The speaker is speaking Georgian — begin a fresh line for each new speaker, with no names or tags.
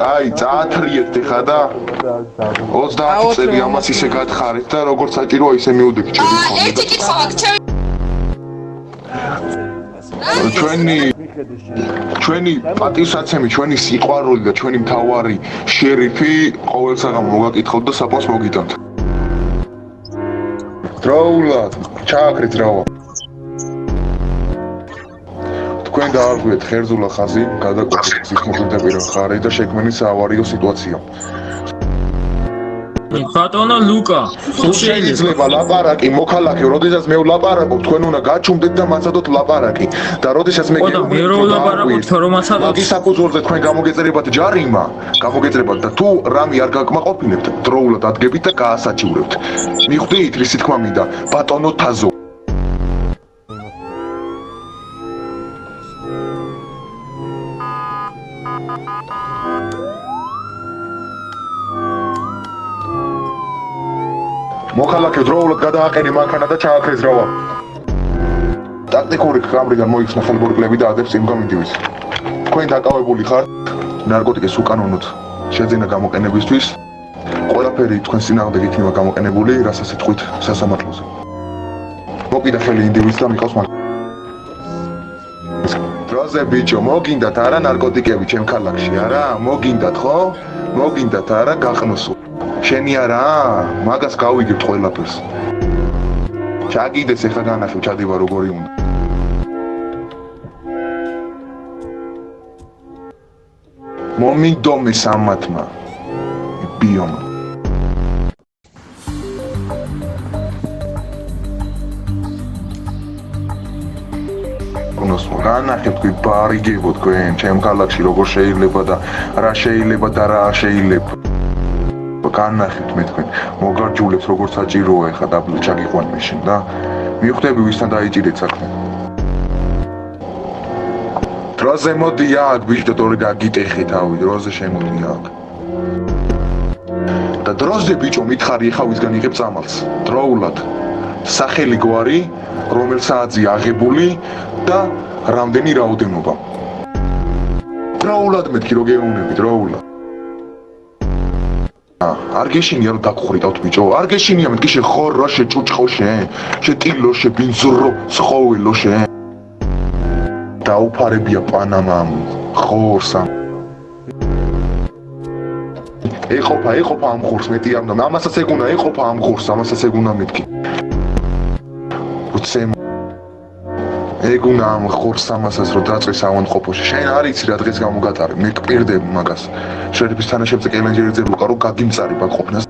კაი, წაათრიეთ ხა და 30 წელი ამას ისე გათხარეთ და როგორც საჭიროა ისე მივდები ჩემი ხომ.
ერთი კითხვა აქვს
ჩვენი პატივსაცემი, ჩვენი სიყვარული და ჩვენი მთავარი შერიფი ყოველ საღამო მოგაკითხავთ და საპონს მოგიტანთ. დროულად, ჩააქრით რავა. თქვენ დაარღვიეთ ხერძულა ხაზი, გადაკვეთით სიხმოხილდაპირო ხარი და შექმნით საავარიო სიტუაცია.
ბატონო ლუკა,
შეიძლება ლაპარაკი მოქალაქე, როდესაც მე ვლაპარაკობ, თქვენ უნდა გაჩუმდეთ და მაცადოთ ლაპარაკი. და როდესაც მე
ვლაპარაკობ, რომ მაცადოთ.
მაგის საფუძველზე თქვენ გამოგეწერებათ ჯარიმა, გამოგეწერებათ და თუ რამე არ გაკმაყოფილებთ, დროულად ადგებით და გაასაჩივრებთ. მიხვდით, რისი თქმა მინდა, ბატონო თაზო. მოქალაქე დროულად გადააყენე მანქანა და ჩააქრეს რავა. ტაქტიკური კამრიდან მოიხსნა ხელბორკლები და ადებს იმ გამიდივით. თქვენ დაკავებული ხართ ნარკოტიკის უკანონოდ შეძენა გამოყენებისთვის. ყველაფერი თქვენს წინააღმდეგ იქნება გამოყენებული, რასაც იტყვით სასამართლოზე. მოკიდა ხელი ინდივიდს და მიყავს მანქანა. დროზე ბიჭო, მოგინდათ არა ნარკოტიკები ჩემ ქალაქში, არა? მოგინდათ ხო? მოგინდათ არა გახნოსო. შენი არა? მაგას გავიგებთ ყველაფერს. ჩაგიდეს ეხლა განახევ, ჩადივა როგორი უნდა. მომიდომე სამათმა. ბიომა. კონოს განახევ თქვი ბარიგებო თქვენ ჩემ ქალაქში როგორ შეიძლება და რა შეიძლება და რა შეიძლება. განახეთ მე თქვენ მოგარჯულებს როგორც საჭიროა ეხა დაბლ ჩაგიყვან მაშინ და მიხვდები ვისთან დაიჭირეთ საქმე. დროზე მოდი აქ ბიჭო თორე გაგიტეხე თავი დროზე შემოდი აქ. და დროზე ბიჭო მითხარი ეხა ვისგან იღებ წამალს. დროულად სახელი გვარი რომელ საათზე აღებული და რამდენი რაოდენობა. დროულად მეთქი რო გეუბნები დროულად. არ გეშინია რომ დაგხვიდავთ ბიჭო, არ გეშინია მეთქი შეხორო, შეჭუჭყო შენ, შეტილო, შებინძურო, ცხოველო შენ. დაუფარებია პანამამ, ხორსამ. ეყოფა ამ ხორს მეტი ამდა, ამასაც ეგუნა ეყოფა ამ ხორს, ამასაც ეგუნა მეთქი. უცემ ეგუნა ამ ხორს ამასაც რომ დაწეს ავანყოფოში. შენ არ იცი რა დღეს გამოგატარე, მე გპირდები მაგას. შერიფის თანაშემწე კელენჯერიძე ლუკა რომ გაგიმწარი ბაკ ყოფნას.